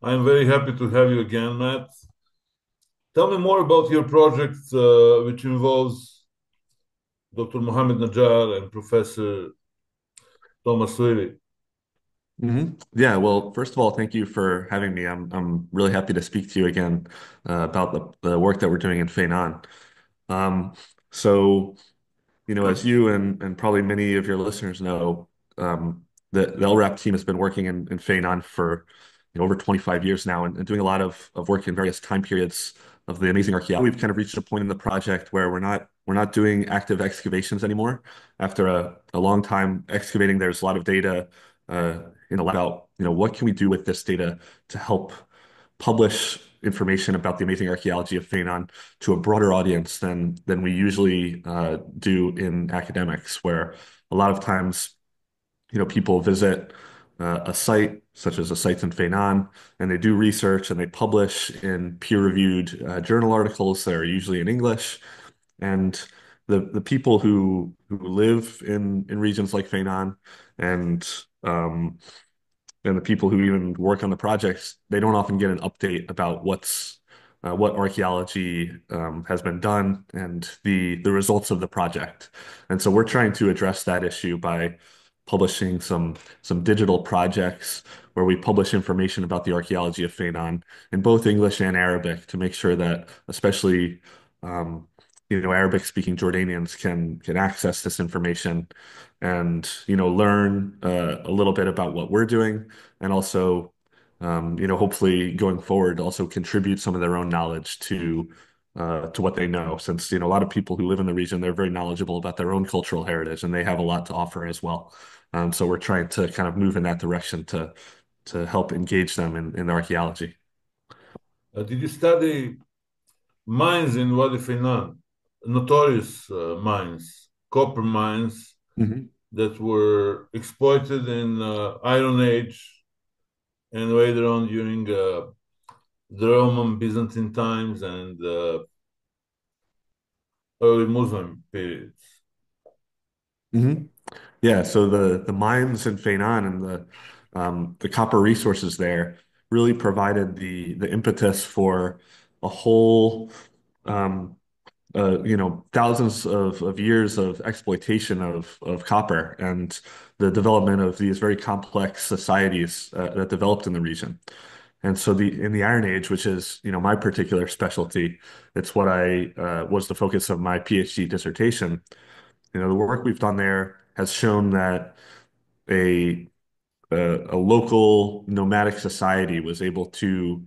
I'm very happy to have you again, Matt. Tell me more about your project, which involves Dr. Mohammed Najjar and Professor Thomas Levy. Yeah, well, first of all, thank you for having me. I'm really happy to speak to you again about the work that we're doing in Faynan. Um, so, as you and probably many of your listeners know, the LRAP team has been working in Faynan for over 25 years now and doing a lot of work in various time periods of the amazing archaeology. We've kind of reached a point in the project where we're not doing active excavations anymore. After a long time excavating, there's a lot of data uh, in the lab about what can we do with this data to help publish information about the amazing archaeology of Faynan to a broader audience than we usually do in academics, where a lot of times, people visit a site such as a site in Faynan, and they do research and they publish in peer-reviewed journal articles that are usually in English. And the people who live in regions like Faynan and um, and the people who even work on the projects, they don't often get an update about what archaeology has been done and the results of the project. And so we're trying to address that issue by publishing some digital projects where we publish information about the archaeology of Faynan in both English and Arabic to make sure that especially um, Arabic speaking Jordanians can access this information and learn a little bit about what we're doing and also hopefully going forward also contribute some of their own knowledge to what they know since a lot of people who live in the region, they're very knowledgeable about their own cultural heritage and they have a lot to offer as well. So we're trying to kind of move in that direction to help engage them in the archaeology. Did you study mines in Wadi Faynan, notorious mines, copper mines hmm that were exploited in Iron Age and later on during the Roman Byzantine times and early Muslim periods? hmm Yeah, so the mines in Faynan and the copper resources there really provided the impetus for a whole thousands of years of exploitation of copper and the development of these very complex societies that developed in the region. And so in the Iron Age, which is, my particular specialty, it's what I was the focus of my PhD dissertation. The work we've done there has shown that a a local nomadic society was able to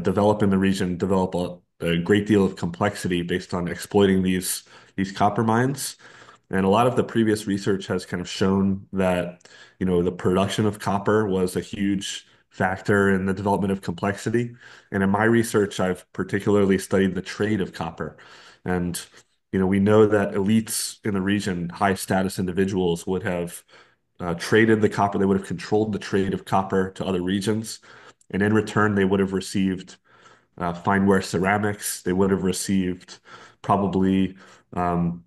develop in the region, develop a great deal of complexity based on exploiting these copper mines. And a lot of the previous research has kind of shown that, the production of copper was a huge factor in the development of complexity. And in my research, I've particularly studied the trade of copper. And, we know that elites in the region, high status individuals would have traded the copper. They would have controlled the trade of copper to other regions. And in return, they would have received fineware ceramics. They would have received probably um,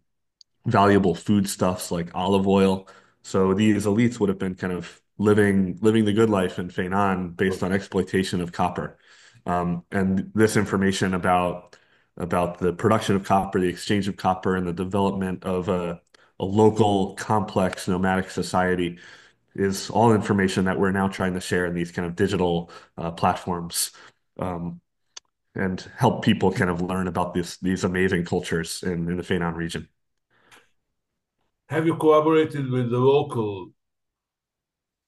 valuable foodstuffs like olive oil. So these elites would have been kind of living the good life in Faynan based on exploitation of copper. And this information about the production of copper, the exchange of copper, and the development of a local complex nomadic society is all information that we're now trying to share in these kind of digital platforms um, and help people kind of learn about these amazing cultures in the Faynan region. Have you collaborated with the local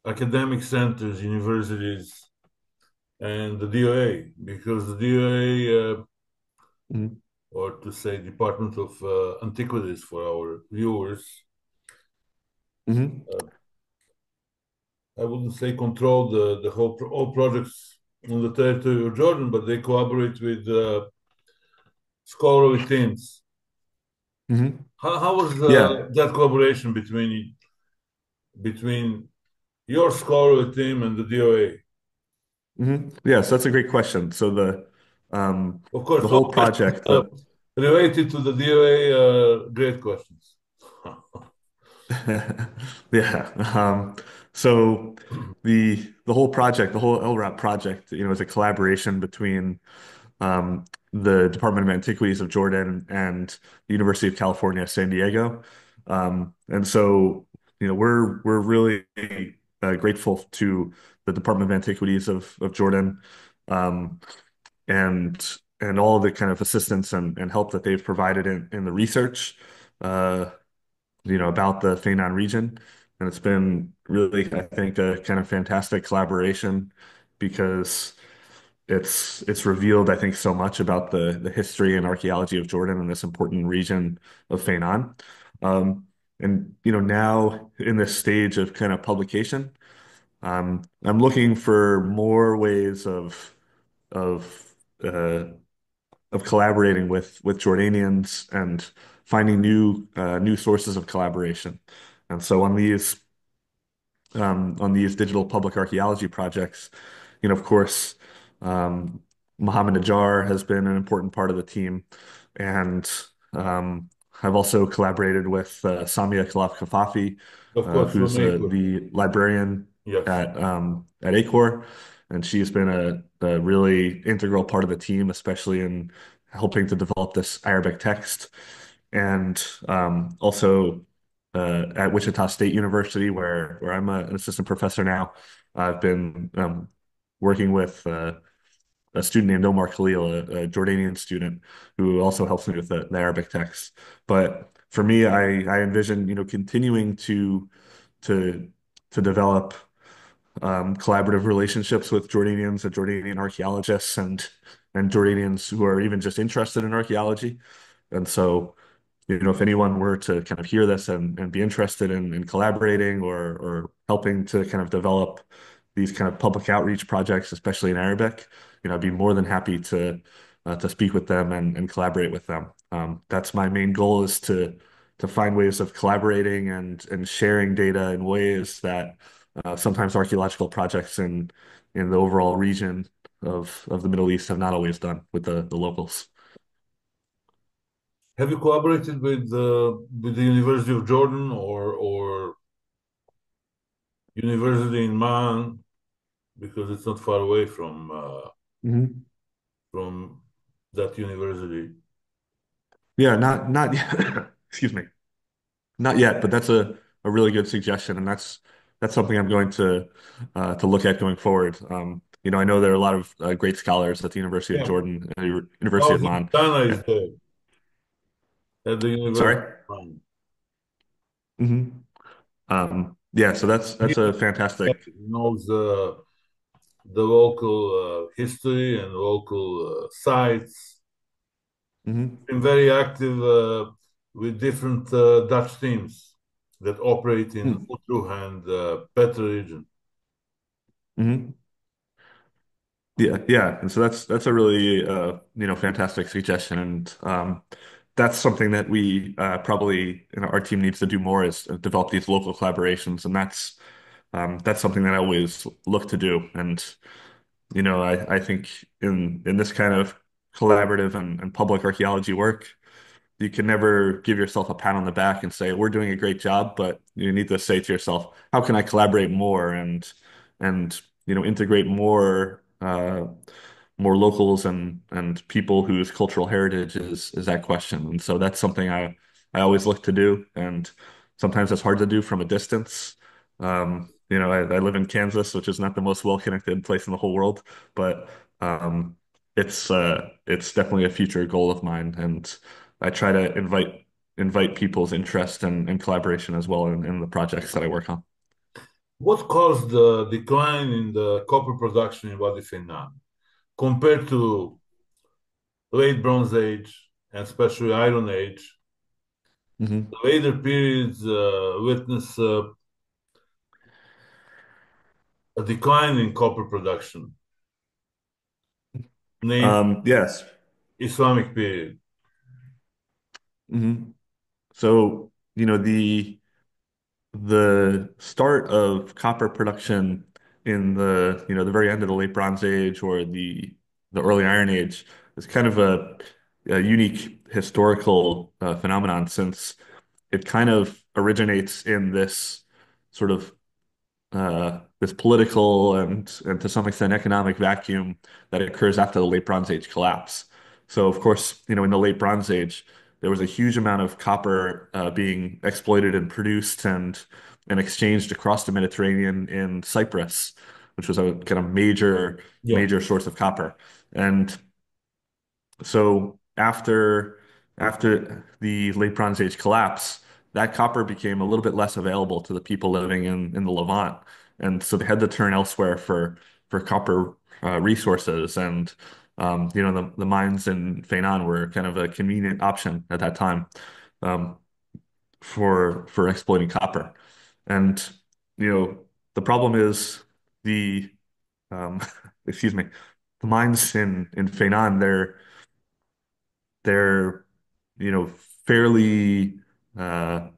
academic centers, universities, and the DOA? Because the DOA, Mhm. or to say Department of Antiquities for our viewers, Mhm. uh, I wouldn't say control the whole all projects on the territory of Jordan, but they collaborate with scholarly teams. Mhm. How was Yeah. that collaboration between your scholarly team and the DOA? Yes, that's a great question. So Of course, the all whole questions project of related to the DOA, great questions. yeah. So the whole project, the whole LRAP project, is a collaboration between the Department of Antiquities of Jordan and the University of California, San Diego. And so, we're really grateful to the Department of Antiquities of Jordan, um, and all the kind of assistance and help that they've provided in the research, uh, about the Faynan region. And it's been really, I think, a kind of fantastic collaboration because it's revealed, I think, so much about the history and archaeology of Jordan and this important region of Faynan. Um, and now in this stage of kind of publication, I'm looking for more ways of uh, of collaborating with Jordanians and finding new sources of collaboration. And so on these digital public archaeology projects, of course, um, Mohammed Najjar has been an important part of the team, and I've also collaborated with Samia Khalaf-Kafafi, Of course, from who's April. the librarian Yes. at ACOR, and she's been a really integral part of the team, especially in helping to develop this Arabic text, and also at Wichita State University, where I'm an assistant professor now. I've been working with a student named Omar Khalil, a Jordanian student, who also helps me with the Arabic text. But for me, I envision, continuing to to develop collaborative relationships with Jordanians and Jordanian archaeologists and Jordanians who are even just interested in archaeology. And so, if anyone were to kind of hear this and be interested in collaborating or helping to kind of develop these kind of public outreach projects, especially in Arabic, I'd be more than happy to speak with them and collaborate with them. That's my main goal is to find ways of collaborating and sharing data in ways that sometimes archaeological projects in the overall region of the Middle East have not always done with the locals. Have you collaborated with the University of Jordan or University in Man because it's not far away Mhm. from that university? Yeah, not yet. Excuse me. Not yet, but that's a really good suggestion, and that's something I'm going to look at going forward. I know there are a lot of great scholars at the University of Yeah. Jordan and the University of Fawzi Amman. Tana is Yeah. there at the University Sorry? of Man. hmm yeah, so He that's a fantastic. knows the local history and local sites. hmm Been very active with different Dutch teams that operate in Utrecht and Petra region. hmm Yeah. And so that's a really fantastic suggestion, and that's something that we probably our team needs to do more is develop these local collaborations, and that's something that I always look to do. And I think in this kind of collaborative and public archaeology work, you can never give yourself a pat on the back and say we're doing a great job, but you need to say to yourself, how can I collaborate more and integrate more locals and people whose cultural heritage is that question. And so that's something I always look to do, and sometimes it's hard to do from a distance. I live in Kansas, which is not the most well-connected place in the whole world, but it's definitely a future goal of mine, and I try to invite people's interest and collaboration as well in the projects that I work on. What caused the decline in the copper production in Wadi Faynan compared to late Bronze Age and especially Iron Age? hmm The later periods witness a decline in copper production, named Yes. Islamic period. hmm So, the start of copper production in the very end of the late Bronze Age or the early Iron Age is kind of a unique historical phenomenon since it kind of originates in this sort of this political and to some extent economic vacuum that occurs after the late Bronze Age collapse. So of course, in the late Bronze Age, there was a huge amount of copper being exploited and produced and exchanged across the Mediterranean in Cyprus, which was a kind of Yeah. major source of copper. And so after the late Bronze Age collapse, that copper became a little bit less available to the people living in the Levant, and so they had to turn elsewhere for copper resources. And the mines in Faynan were kind of a convenient option at that time um, for exploiting copper. And you know the problem is the excuse me, the mines in Faynan, they're you know fairly uh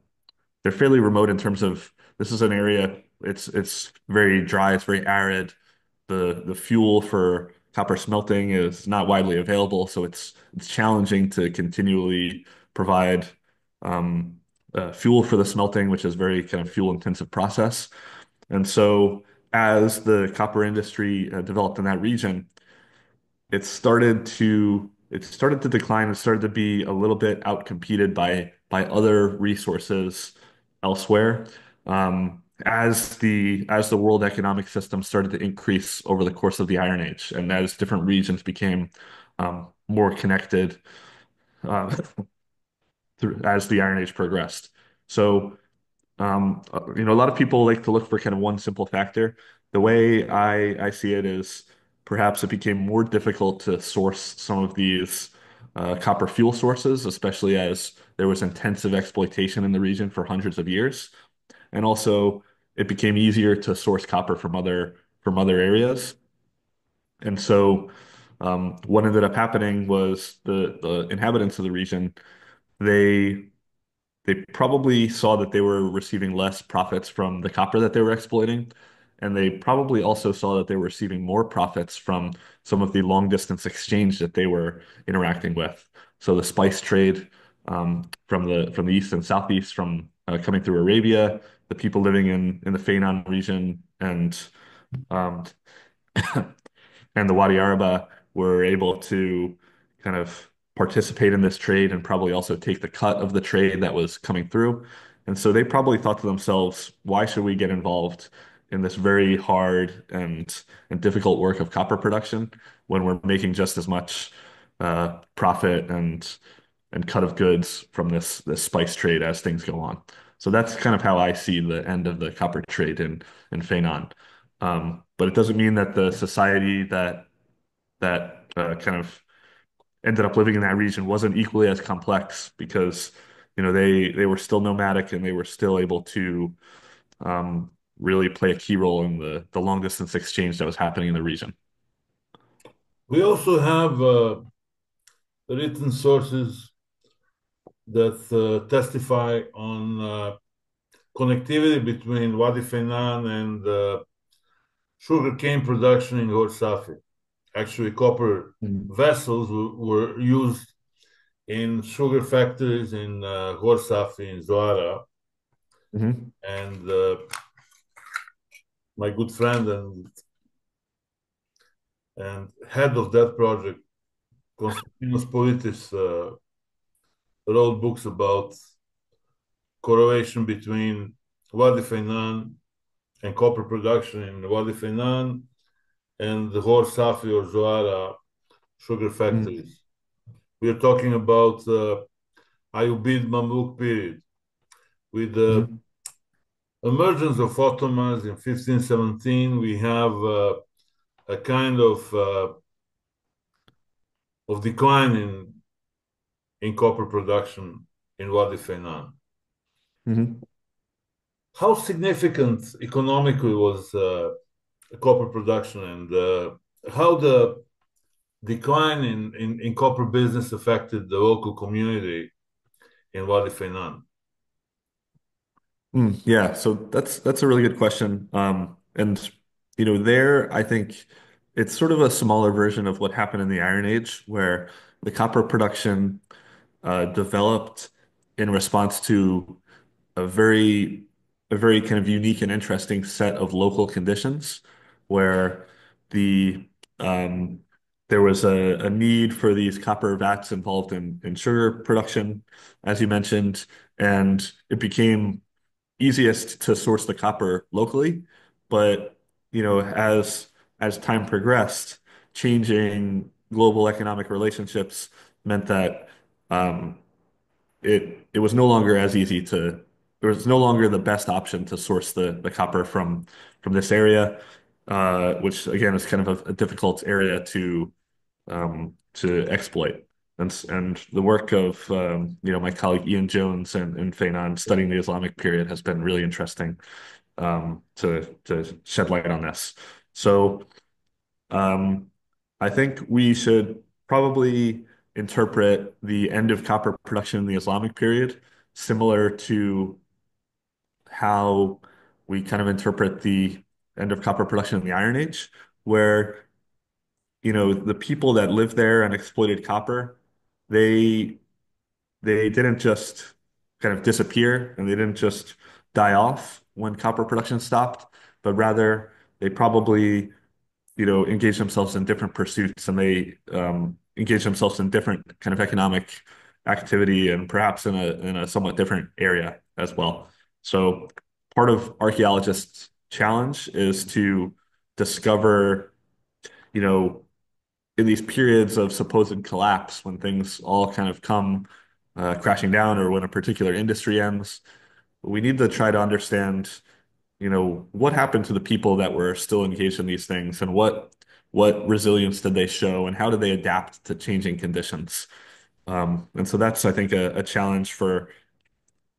they're fairly remote in terms of this is an area, it's very dry, it's very arid. The fuel for copper smelting is not widely available, so it's challenging to continually provide um fuel for the smelting, which is very kind of fuel intensive process. And so as the copper industry developed in that region, it started to decline and started to be a little bit outcompeted by other resources elsewhere. As the world economic system started to increase over the course of the Iron Age, and as different regions became more connected as the Iron Age progressed. So a lot of people like to look for kind of one simple factor. The way I see it is perhaps it became more difficult to source some of these copper fuel sources, especially as there was intensive exploitation in the region for hundreds of years. And also, it became easier to source copper from other areas. And so, what ended up happening was the inhabitants of the region, they they probably saw that they were receiving less profits from the copper that they were exploiting. And they probably also saw that they were receiving more profits from some of the long distance exchange that they were interacting with. So the spice trade from the east and southeast, from coming through Arabia, the people living in the Faynan region um, and the Wadi Araba were able to kind of participate in this trade and probably also take the cut of the trade that was coming through. And so they probably thought to themselves, why should we get involved in this very hard and difficult work of copper production when we're making just as much profit and cut of goods from this spice trade as things go on. So that's kind of how I see the end of the copper trade in Faynan. But it doesn't mean that the society that kind of ended up living in that region wasn't equally as complex, because they were still nomadic and they were still able to really play a key role in the long distance exchange that was happening in the region. We also have written sources that testify on connectivity between Wadi Faynan and sugarcane production in Ghor Safi. Actually, copper Mhm. vessels were used in sugar factories in Ghor Safi in Zoara. Mhm. And my good friend and head of that project, Konstantinos Politis, wrote books about correlation between Wadi Faynan and copper production in Wadi Faynan and the Ghor Safi or Zoara sugar Mhm. factories. We are talking about Ayyubid Mamluk period. With the Mhm. emergence of Ottomans in 1517, we have a kind of decline in copper production in Wadi Faynan. Mhm. How significant economically was copper production, and how the decline in copper business affected the local community in Wadi Faynan? Yeah, so that's a really good question. And there I think it's sort of a smaller version of what happened in the Iron Age, where the copper production developed in response to a very a very kind of unique and interesting set of local conditions where the um, there was a need for these copper vats involved in sugar production, as you mentioned, and it became easiest to source the copper locally. But as time progressed, changing global economic relationships meant that um, it was no longer as easy to it was no longer the best option to source the copper from this area, which again is kind of a difficult area to exploit. And the work of my colleague Ian Jones and Faynan studying the Islamic period has been really interesting to shed light on this. So um, I think we should probably interpret the end of copper production in the Islamic period similar to how we kind of interpret the end of copper production in the Iron Age, where the people that lived there and exploited copper, they they didn't just kind of disappear and they didn't just die off when copper production stopped, but rather they probably engage themselves in different pursuits and they engage themselves in different kind of economic activity and perhaps in a somewhat different area as well. So part of archaeologists' challenge is to discover, you know, in these periods of supposed collapse when things all kind of come crashing down or when a particular industry ends, we need to try to understand what happened to the people that were still engaged in these things and what resilience did they show and how did they adapt to changing conditions? And so that's, I think, a challenge for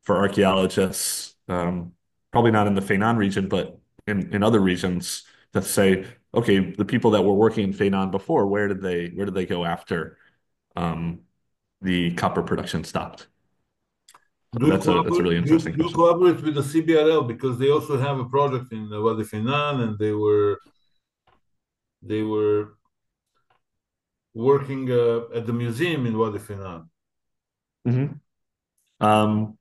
archaeologists, probably not in the Faynan region, but in other regions that say, okay, the people that were working in Faynan before, where did they go after um, the copper production stopped? Do So you that's a collaborate, really interesting do you question. collaborate with the CBRL because they also have a project in Wadi Faynan and they were working at the museum in Wadi Faynan. Mhm.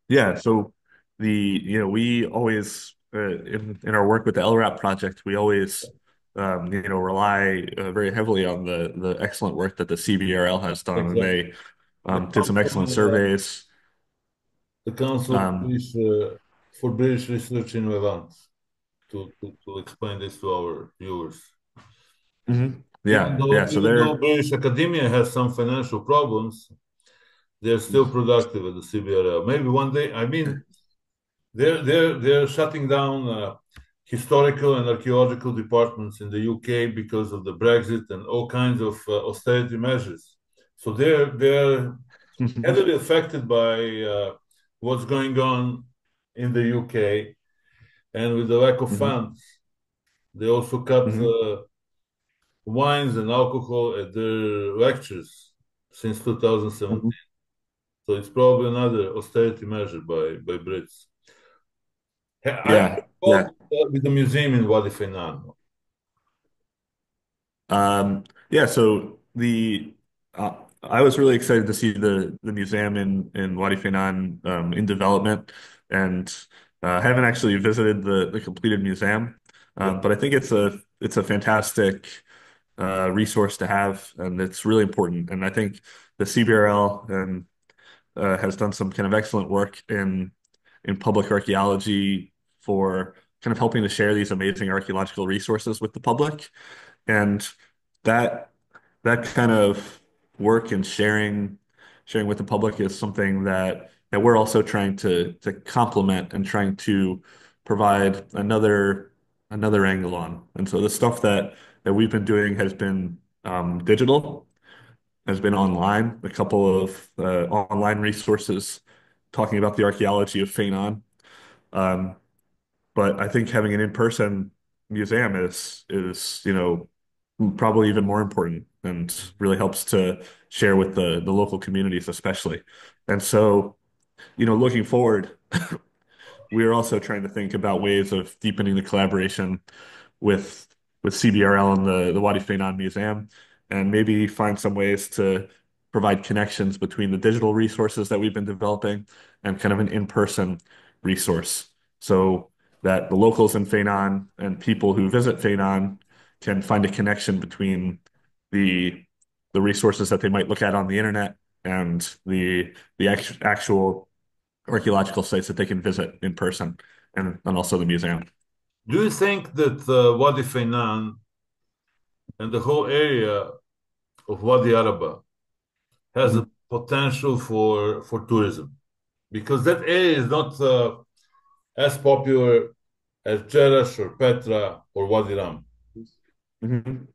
Yeah, so we always in our work with the LRAP project, we always rely very heavily on the excellent work that the CBRL has done, and Exactly. they The did some excellent surveys. the Council Um, for British Research in Levant to explain this to our viewers. mhm. Even Yeah, though yeah. So even though they're British academia has some financial problems, they're still productive at the CBRL. Maybe one day, I mean, they're shutting down historical and archaeological departments in the UK because of the Brexit and all kinds of austerity measures. So they're heavily affected by what's going on in the UK, and with the lack of Mhm, funds, they also cut mhm. wines and alcohol at their lectures since 2017. Mhm. So it's probably another austerity measure by Brits. Are you Yeah, yeah. involved with the museum in Wadi Faynan? Yeah, so I was really excited to see the museum in Wadi Faynan in development, and haven't actually visited the completed museum, Yeah. but I think it's a fantastic resource to have, and it's really important. And I think the CBRL and has done some kind of excellent work in public archaeology for kind of helping to share these amazing archaeological resources with the public. And that that kind of work and sharing with the public is something that we're also trying to complement and trying to provide another angle on. And so the stuff that we've been doing has been digital, has been online, a couple of online resources talking about the archaeology of Faynan. Um, but I think having an in-person museum is probably even more important and really helps to share with the local communities especially. And so, looking forward, we are also trying to think about ways of deepening the collaboration with CBRL and the Wadi Faynan Museum, and maybe find some ways to provide connections between the digital resources that we've been developing and kind of an in-person resource. So that the locals in Faynan and people who visit Faynan can find a connection between the the resources that they might look at on the internet and the actual archaeological sites that they can visit in person and also the museum. Do you think that Wadi Faynan and the whole area of Wadi Araba has a Mhm. potential for tourism? Because that area is not as popular as Jerash or Petra or Wadi Ram. Mhm.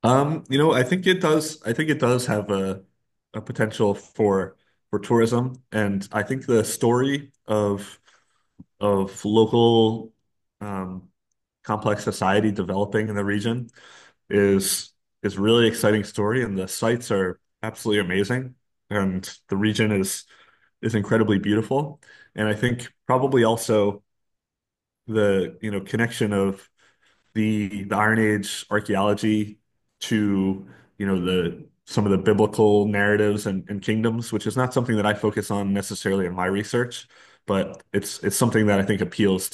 I think it does. I think it does have a potential for tourism, and I think the story of local um, complex society developing in the region is is a really exciting story, and the sites are absolutely amazing, and the region is incredibly beautiful, and I think probably also the connection of the Iron Age archaeology to, the some of the biblical narratives and kingdoms, which is not something that I focus on necessarily in my research, but it's something that I think appeals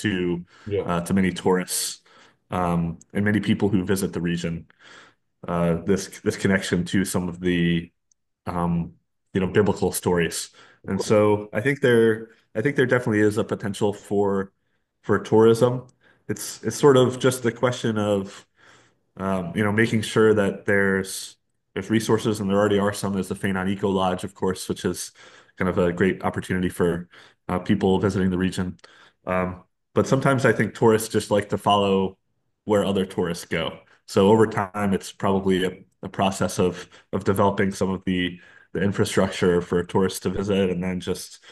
Yeah. to many tourists and many people who visit the region. This connection to some of the um, biblical stories. And so I think there definitely is a potential for tourism. It's sort of just the question of making sure that there's resources, and there already are some. There's the Faynon Eco Lodge, of course, which is kind of a great opportunity for people visiting the region. Um, but sometimes I think tourists just like to follow where other tourists go. So over time, it's probably a process of developing some of the infrastructure for tourists to visit, and then just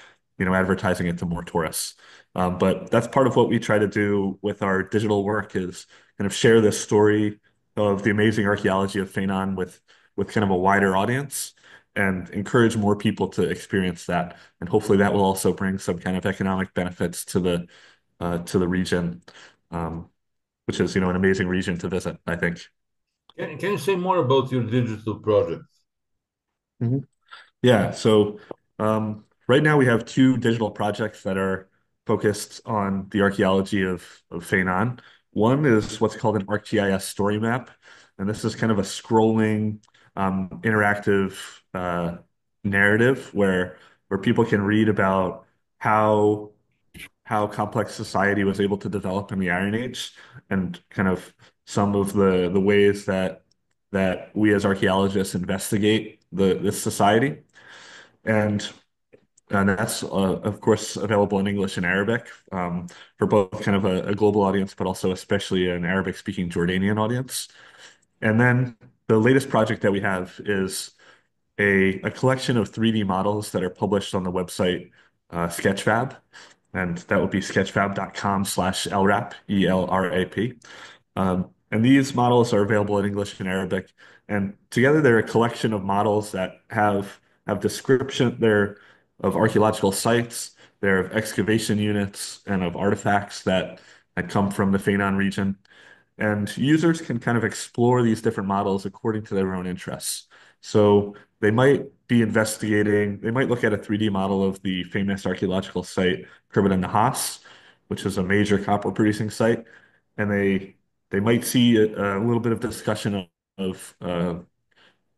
advertising it to more tourists. But that's part of what we try to do with our digital work is kind of share this story of the amazing archaeology of Faynan with kind of a wider audience and encourage more people to experience that. And hopefully that will also bring some kind of economic benefits to the region, um, which is, an amazing region to visit, I think. Can you say more about your digital project? Mhm. Yeah, so right now we have two digital projects that are focused on the archaeology of Faynan. One is what's called an ArcGIS story map, and this is kind of a scrolling, interactive narrative where people can read about how how complex society was able to develop in the Iron Age and kind of some of the ways that we as archaeologists investigate this society. And and that's of course available in English and Arabic for both kind of a global audience, but also especially an Arabic-speaking Jordanian audience. And then the latest project that we have is a collection of 3D models that are published on the website Sketchfab, and that would be sketchfab.com/LRAP, ELRAP. And these models are available in English and Arabic. And together they're a collection of models that have description there of archaeological sites, they're of excavation units and of artifacts that come from the Faynan region. And users can kind of explore these different models according to their own interests. So they might be investigating, they might look at a 3D model of the famous archaeological site, Khirbet Nahas, which is a major copper producing site. And they might see a little bit of discussion of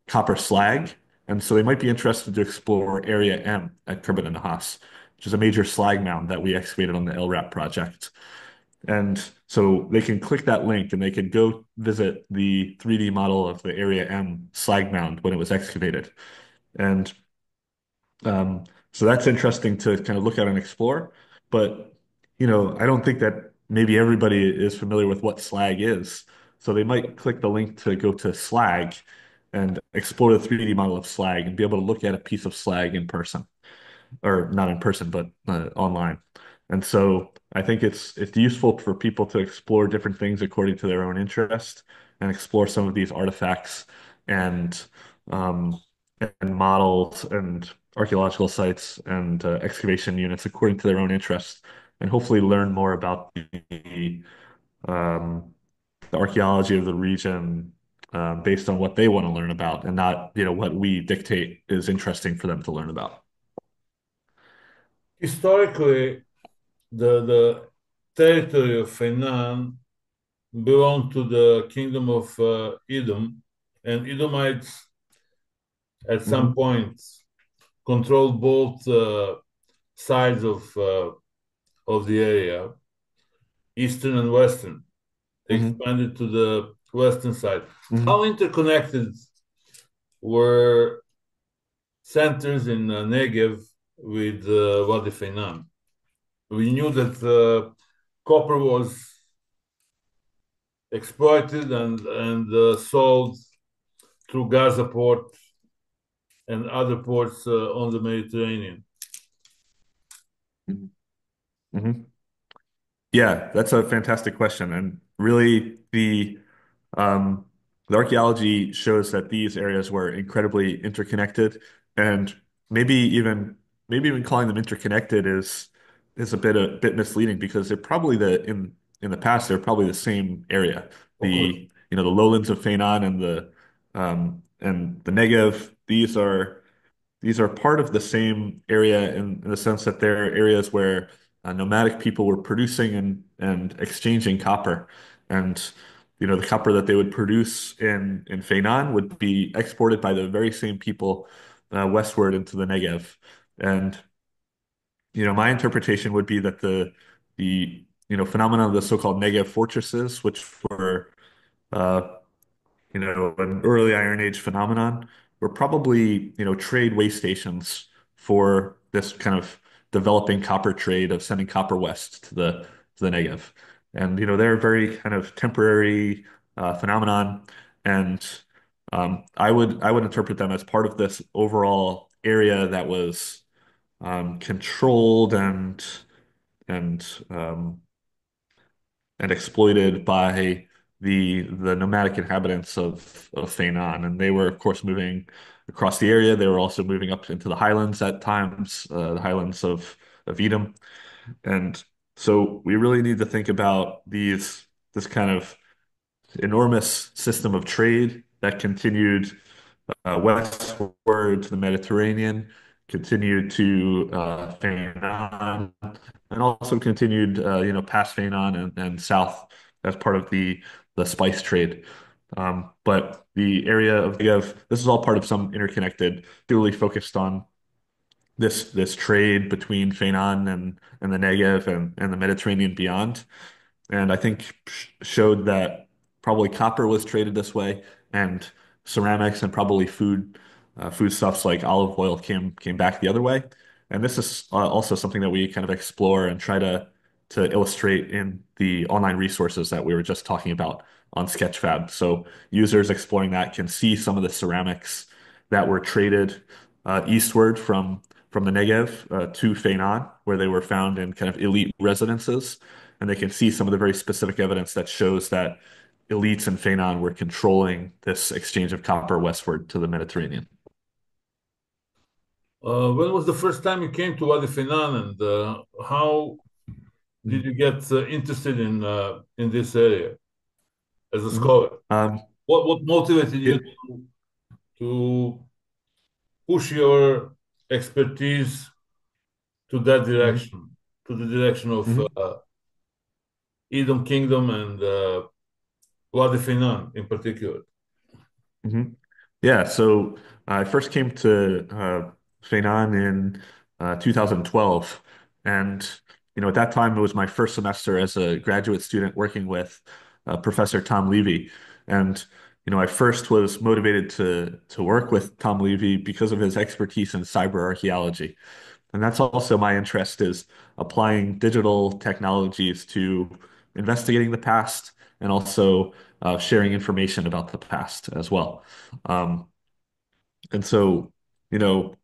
copper slag. And so they might be interested to explore Area M at Khirbet Nahas, which is a major slag mound that we excavated on the LRAP project. And so they can click that link and they can go visit the 3D model of the Area M slag mound when it was excavated. And so that's interesting to kind of look at and explore. But, I don't think that maybe everybody is familiar with what slag is. So they might click the link to go to slag and explore the 3D model of slag and be able to look at a piece of slag in person or not in person, but online. And so I think it's useful for people to explore different things according to their own interest and explore some of these artifacts and um, and models and archaeological sites and excavation units according to their own interests, and hopefully learn more about um, the archaeology of the region based on what they want to learn about, and not what we dictate is interesting for them to learn about. Historically, the territory of Faynan belonged to the kingdom of Edom, and Edomites at some Hmm. point controlled both sides of the area, eastern and western. They Hmm. expanded to the western side. How Hmm. interconnected were centers in Negev with Wadi Faynan? We knew that copper was exploited and sold through Gaza port and other ports on the Mediterranean. Hmm. Yeah, that's a fantastic question. And really, um, the archaeology shows that these areas were incredibly interconnected, and maybe even maybe even calling them interconnected is a bit misleading because they're probably in the past they're probably the same area. Of course. The lowlands of Faynan and the Negev. These are part of the same area in the sense that they're areas where nomadic people were producing and exchanging copper. And the copper that they would produce in Faynan would be exported by the very same people westward into the Negev. And my interpretation would be that the phenomenon of the so-called Negev fortresses, which were uh, an early Iron Age phenomenon, were probably, trade way stations for this kind of developing copper trade of sending copper west to the Negev. And, they're a very kind of temporary phenomenon. And I would interpret them as part of this overall area that was controlled and um, and exploited by the nomadic inhabitants of Faynan. And they were, of course, moving across the area. They were also moving up into the highlands at times, the highlands of Edom. And so we really need to think about this kind of enormous system of trade that continued westward to the Mediterranean, continued to Faynan, and also continued, past Faynan and south as part of the spice trade. But the area of Negev, this is all part of some interconnected, dually focused on this trade between Faynan and the Negev and the Mediterranean beyond. And I think showed that probably copper was traded this way, and ceramics and probably foodstuffs like olive oil came back the other way. And this is also something that we kind of explore and try to illustrate in the online resources that we were just talking about on Sketchfab. So users exploring that can see some of the ceramics that were traded eastward from the Negev to Faynan, where they were found in kind of elite residences, and they can see some of the very specific evidence that shows that elites in Faynan were controlling this exchange of copper westward to the Mediterranean. When was the first time you came to Wadi Faynan, and how did you get interested in this area as a Mhm. scholar? Um, What motivated you it, to push your expertise to that mhm. direction, to the direction of Mhm. Edom Kingdom and Wadi Faynan in particular? Hmm. Yeah, so I first came to Faynan in 2012, and at that time it was my first semester as a graduate student working with Professor Tom Levy, and I first was motivated to work with Tom Levy because of his expertise in cyber archaeology, and that's also my interest is applying digital technologies to investigating the past and also sharing information about the past as well. Um, and so, you know,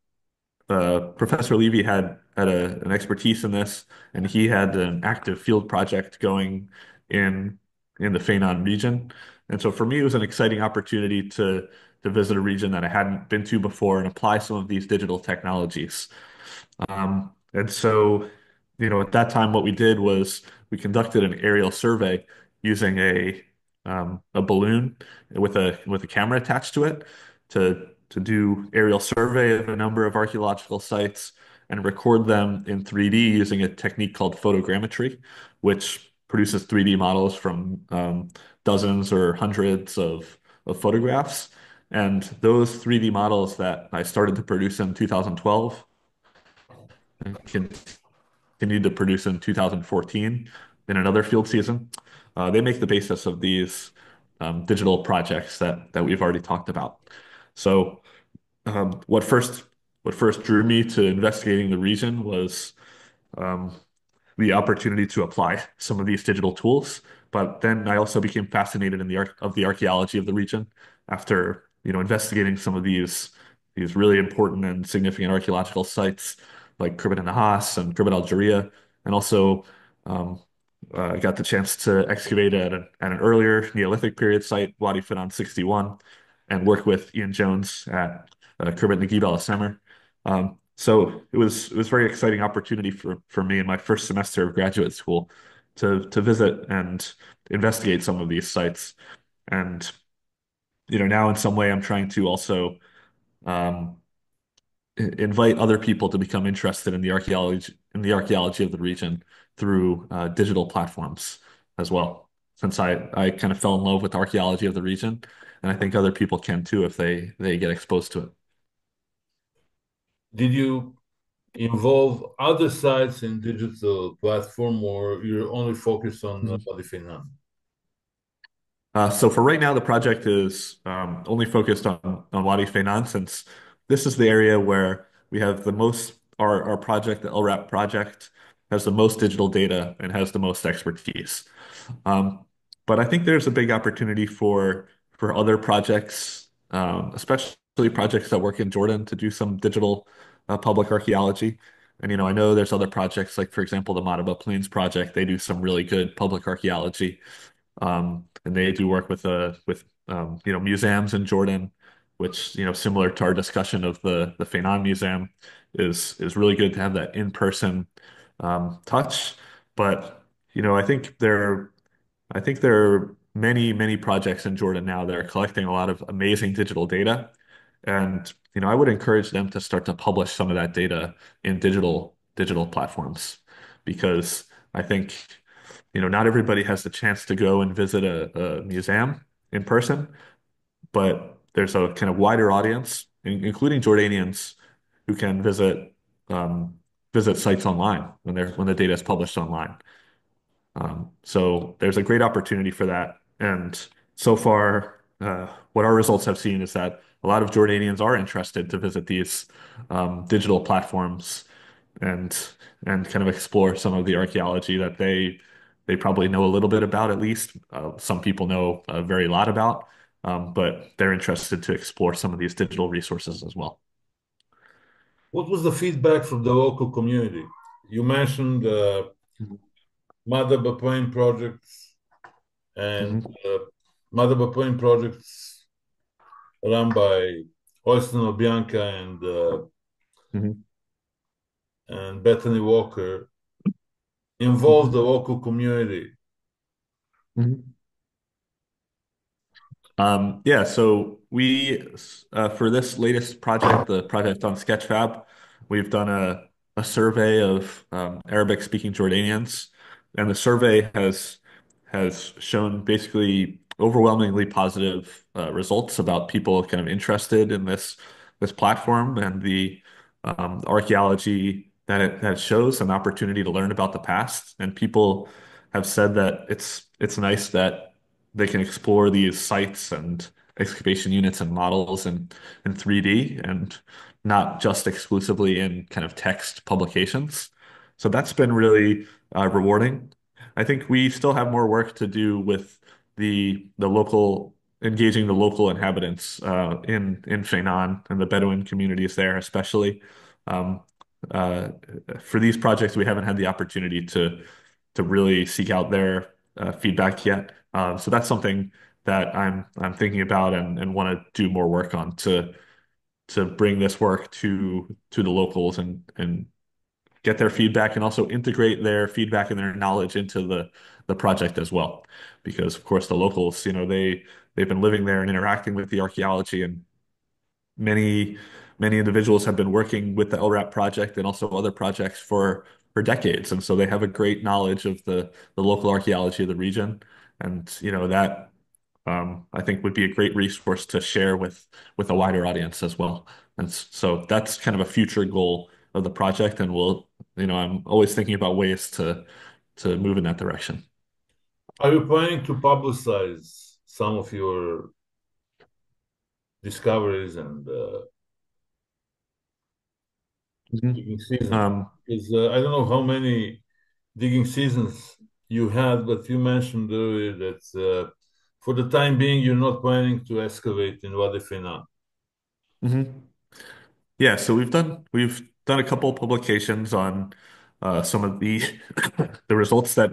Professor Levy had an expertise in this, and he had an active field project going in in the Faynan region. And so, for me, it was an exciting opportunity to visit a region that I hadn't been to before and apply some of these digital technologies. And so, at that time, what we did was we conducted an aerial survey using a balloon with a camera attached to it to do aerial survey of a number of archaeological sites and record them in 3D using a technique called photogrammetry, which produces 3D models from dozens or hundreds of photographs. And those 3D models that I started to produce in 2012 and continued to produce in 2014 in another field season, they make the basis of these digital projects that we've already talked about. So what first drew me to investigating the region was um, the opportunity to apply some of these digital tools. But then I also became fascinated in the archaeology of the region after, investigating some of these really important and significant archaeological sites like Khirbet and Nahas and Khirbet Algeria, and also um, I got the chance to excavate at an earlier Neolithic period site, Wadi Faynan 61, and work with Ian Jones at Khirbet Negib El Semer. So it was a very exciting opportunity for me in my first semester of graduate school to visit and investigate some of these sites. And now in some way I'm trying to also um, invite other people to become interested in the archaeology of the region through digital platforms as well. Since I kind of fell in love with archaeology of the region, and I think other people can too if they get exposed to it. Did you involve other sites in digital platform, or you're only focused on Mhm. Wadi Faynan? So for right now, the project is only focused on Wadi Faynan, since this is the area where we have the most, our project, the LRAP project, has the most digital data and has the most expertise. Um, but I think there's a big opportunity for other projects, especially projects that work in Jordan, to do some digital public archaeology. And I know there's other projects like, for example, the Madaba Plains project. They do some really good public archaeology, and they do work with museums in Jordan, which similar to our discussion of the Faynan Museum, is really good to have that in-person touch. But I think there are many, many projects in Jordan now that are collecting a lot of amazing digital data. And I would encourage them to start to publish some of that data in digital platforms, because I think not everybody has the chance to go and visit a museum in person, but there's a kind of wider audience, including Jordanians, who can um, visit sites online when the data is published online. So there's a great opportunity for that. And so far, what our results have seen is that a lot of Jordanians are interested to visit these digital platforms and and kind of explore some of the archaeology that they probably know a little bit about, at least. Some people know a very lot about, but they're interested to explore some of these digital resources as well. What was the feedback from the local community? You mentioned Madaba Plain projects and Mhm. Madaba Plain projects run by Oysten Obianka Mhm. and Bethany Walker involved Mhm. the local community. Mhm. Yeah, so for this latest project, the project on Sketchfab, we've done a survey of Arabic-speaking Jordanians, and the survey has shown basically overwhelmingly positive results about people kind of interested in this platform and the archaeology that it shows, an opportunity to learn about the past. And people have said that it's nice that they can explore these sites and excavation units and models in 3D and not just exclusively in kind of text publications. So that's been really rewarding. I think we still have more work to do with the local engaging the local inhabitants in Faynan and the Bedouin communities there, especially. Um, uh, for these projects, we haven't had the opportunity to really seek out their feedback yet. So that's something that I'm thinking about and want to do more work on to bring this work to the locals and get their feedback and also integrate their feedback and their knowledge into the project as well. Because of course the locals, they've been living there and interacting with the archaeology, and many many individuals have been working with the LRAP project and also other projects for decades, and so they have a great knowledge of the local archaeology of the region, and that I think would be a great resource to share with a wider audience as well. And so that's kind of a future goal of the project, and I'm always thinking about ways to move in that direction. Are you planning to publicize some of your discoveries and Mhm. digging seasons? Um, Because I don't know how many digging seasons you had, but you mentioned earlier that for the time being, you're not planning to excavate in Wadi Faynan. mhm. Yeah, so we've done a couple of publications on some of the the results that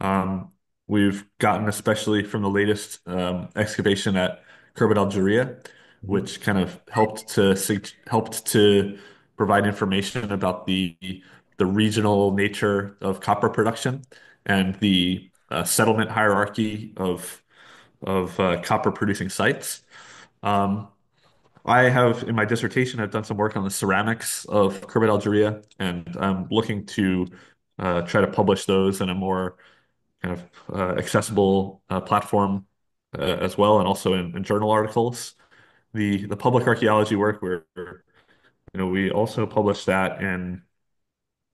Um, we've gotten, especially from the latest excavation at Khirbet Al Mhm. which kind of helped to provide information about the regional nature of copper production and the settlement hierarchy of copper producing sites. Um, I have in my dissertation, I've done some work on the ceramics of Khirbet Al and I'm looking to try to publish those in a more kind of accessible platform as well, and also in journal articles. The public archaeology work, where we also publish that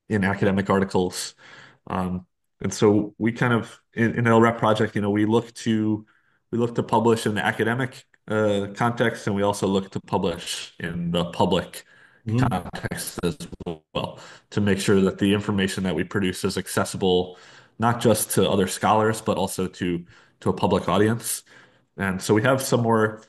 in academic articles. Um, and so we kind of in the LREP project, we look to publish in the academic context, and we also look to publish in the public Mhm. context as well to make sure that the information that we produce is accessible not just to other scholars but also to a public audience. And so we have some more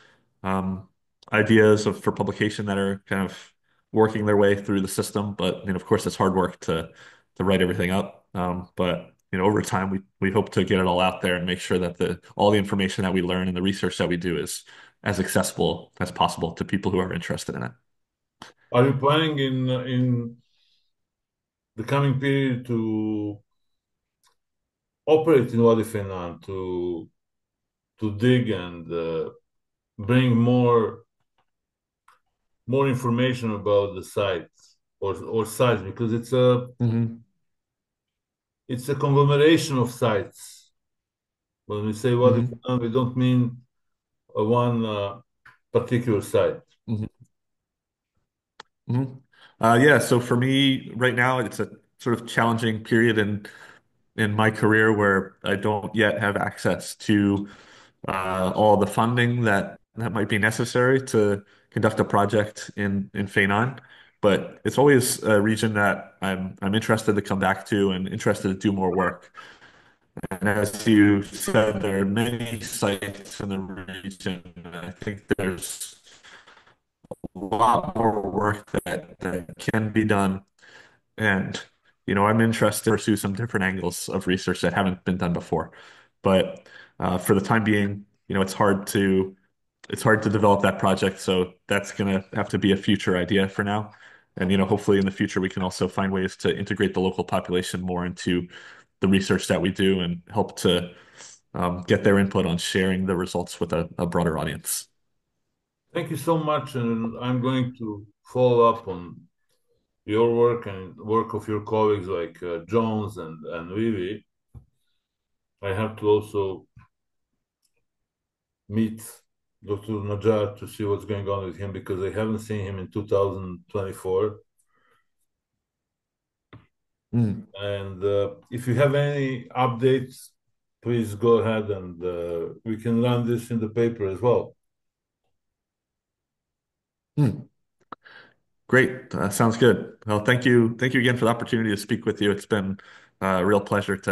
um, ideas for publication that are kind of working their way through the system. But of course, it's hard work to write everything up. But over time, we hope to get it all out there and make sure that the all the information that we learn and the research that we do is as accessible as possible to people who are interested in it. Are you planning in the coming period to operate in Wadi Faynan to dig and bring more information about the sites or sites because Hmm. it's a conglomeration of sites. When we say Wadi Hmm. Faynan, we don't mean one particular site. Hmm. Hmm. Yeah, so for me right now, it's a sort of challenging period in my career where I don't yet have access to all the funding that might be necessary to conduct a project in Faynan. But it's always a region that I'm interested to come back to and interested to do more work. And as you said, there are many sites in the region. I think there's a lot more work that can be done. And I'm interested to pursue some different angles of research that haven't been done before. But for the time being, it's hard to develop that project, so that's gonna have to be a future idea for now. And hopefully in the future we can also find ways to integrate the local population more into the research that we do and help to get their input on sharing the results with a broader audience. Thank you so much, and I'm going to follow up on your work and work of your colleagues like Jones and Vivi. I have to also meet Dr. Najjar to see what's going on with him because I haven't seen him in 2024. Mm, And if you have any updates, please go ahead and we can run this in the paper as well. mm. Great. Sounds good. Well, thank you again for the opportunity to speak with you. It's been a real pleasure to